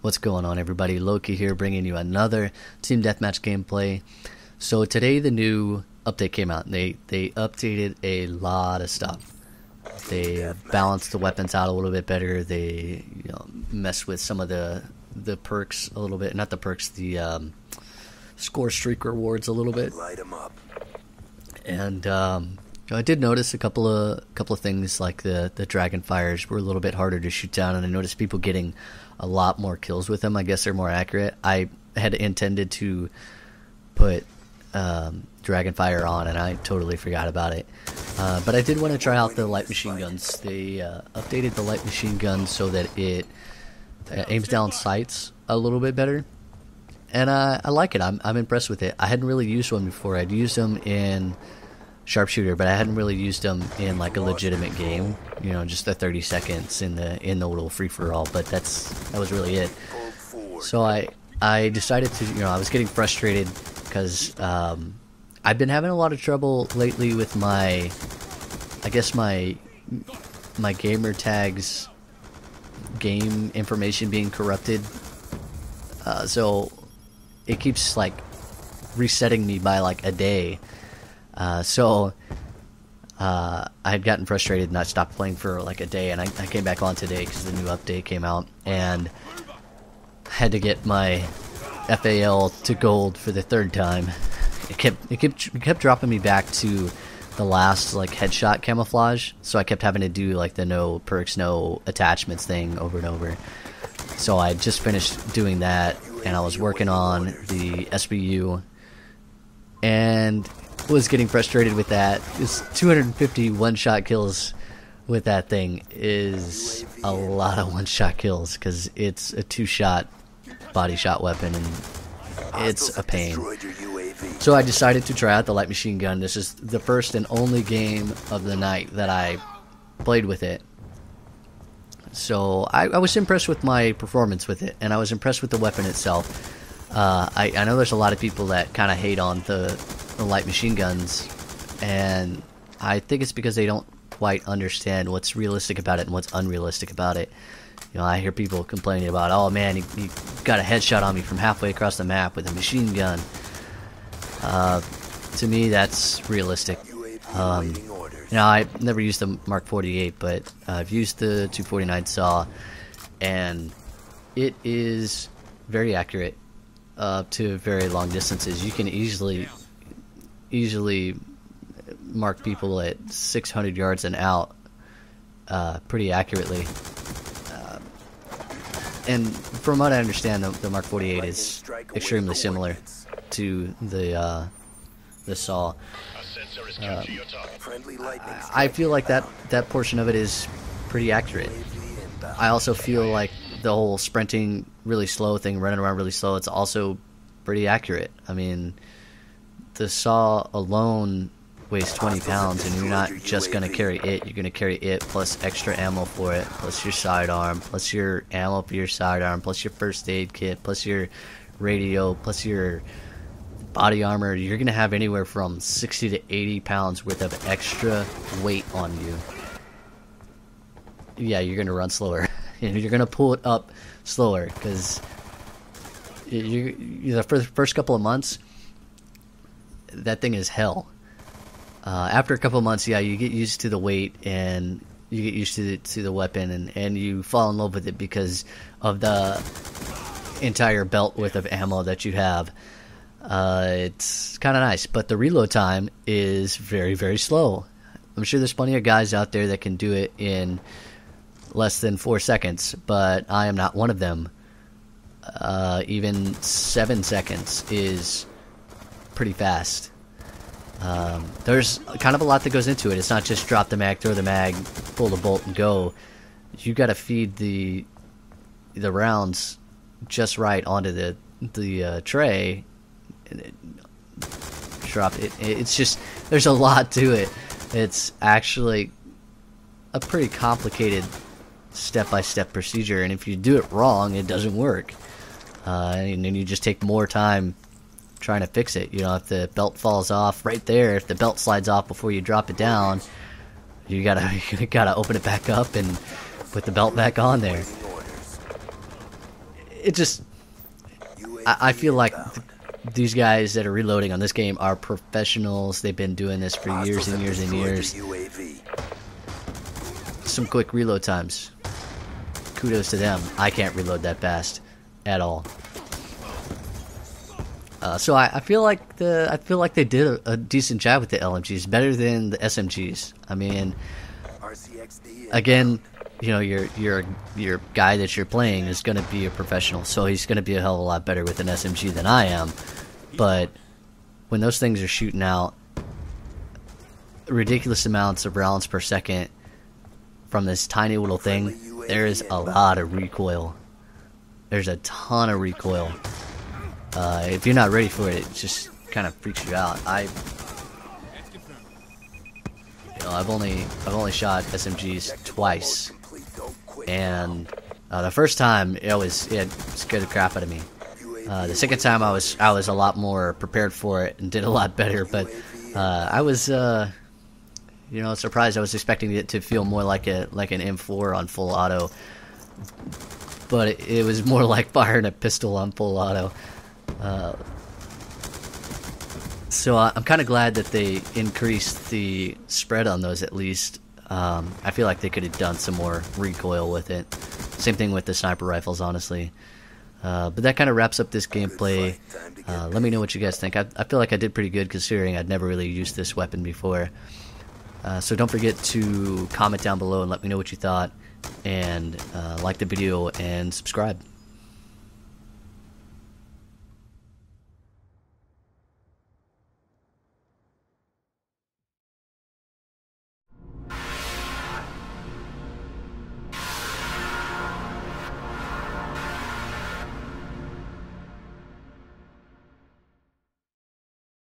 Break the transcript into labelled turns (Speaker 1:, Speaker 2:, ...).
Speaker 1: What's going on, everybody? Loki here, bringing you another Team Deathmatch gameplay. So today the new update came out. They updated a lot of stuff. They balanced the weapons out a little bit better. They messed with some of the perks a little bit. Not the perks, the score streak rewards a little bit.
Speaker 2: Light 'em up.
Speaker 1: And I did notice a couple of things, like the dragon fires were a little bit harder to shoot down, and I noticed people getting a lot more kills with them. I guess they're more accurate. I had intended to put dragon fire on, and I totally forgot about it. But I did want to try out the light machine guns. They updated the light machine gun so that it aims down sights a little bit better, and I like it. I'm impressed with it. I hadn't really used one before. I'd used them in sharpshooter, but I hadn't really used them in like a legitimate game. Just the 30 seconds in the little free for all. But that was really it. So I decided to, I was getting frustrated because I've been having a lot of trouble lately with my gamer tags game information being corrupted. So it keeps like resetting me by like a day. So I had gotten frustrated and I stopped playing for like a day, and I came back on today because the new update came out, and had to get my FAL to gold for the third time. It kept dropping me back to the last like headshot camouflage, so I kept having to do like the no perks, no attachments thing over and over. So I just finished doing that, and I was working on the SBU, and was getting frustrated with that. It's 250 one-shot kills with that thing is a lot of one-shot kills, because it's a two-shot body shot weapon, and it's a pain. So I decided to try out the light machine gun. This is the first and only game of the night that I played with it. So I was impressed with my performance with it, and I was impressed with the weapon itself. I know there's a lot of people that kind of hate on the light machine guns, and I think it's because they don't quite understand what's realistic about it and what's unrealistic about it. I hear people complaining about, oh man, he got a headshot on me from halfway across the map with a machine gun. To me, that's realistic. I've never used the Mark 48, but I've used the 249 saw, and it is very accurate to very long distances. You can easily mark people at 600 yards and out pretty accurately. And from what I understand, the Mark 48 is extremely similar to the saw. I feel like that portion of it is pretty accurate. I also feel like the whole sprinting really slow thing, running around really slow, it's also pretty accurate. I mean, the saw alone weighs 20 pounds, and you're not just going to carry it. You're going to carry it plus extra ammo for it, plus your sidearm, plus your ammo for your sidearm, plus your first aid kit, plus your radio, plus your body armor. You're going to have anywhere from 60 to 80 pounds worth of extra weight on you. Yeah, you're going to run slower. You're going to pull it up slower, because the first couple of months, that thing is hell. After a couple of months, yeah, you get used to the weight, and you get used to the weapon, and you fall in love with it because of the entire belt worth of ammo that you have. It's kind of nice, but the reload time is very, very slow. I'm sure there's plenty of guys out there that can do it in less than 4 seconds, but I am not one of them. Even 7 seconds is pretty fast. There's kind of a lot that goes into it. It's not just drop the mag, throw the mag, pull the bolt, and go. You got to feed the rounds just right onto the tray. Drop it. It's just, there's a lot to it. It's actually a pretty complicated step-by-step procedure, and if you do it wrong, it doesn't work. And then you just take more time trying to fix it. If the belt falls off right there, if the belt slides off before you drop it down, you gotta open it back up and put the belt back on there. it just, I feel like these guys that are reloading on this game are professionals. They've been doing this for years and years and years. Some quick reload times. Kudos to them. I can't reload that fast at all. So I feel like they did a decent job with the LMGs, better than the SMGs. I mean, again, you know, your guy that you're playing is going to be a professional, so he's going to be a hell of a lot better with an SMG than I am. But when those things are shooting out ridiculous amounts of rounds per second from this tiny little thing, there is a lot of recoil. There's a ton of recoil. If you're not ready for it, it just kind of freaks you out. I've only shot SMGs twice, and the first time it scared the crap out of me. The second time I was a lot more prepared for it and did a lot better. But I was surprised. I was expecting it to feel more like an M4 on full auto, but it was more like firing a pistol on full auto. So I'm kind of glad that they increased the spread on those at least. I feel like they could have done some more recoil with it. Same thing with the sniper rifles, honestly. But that kind of wraps up this gameplay. Let me know what you guys think. I feel like I did pretty good considering I'd never really used this weapon before. So don't forget to comment down below and let me know what you thought. And like the video and subscribe.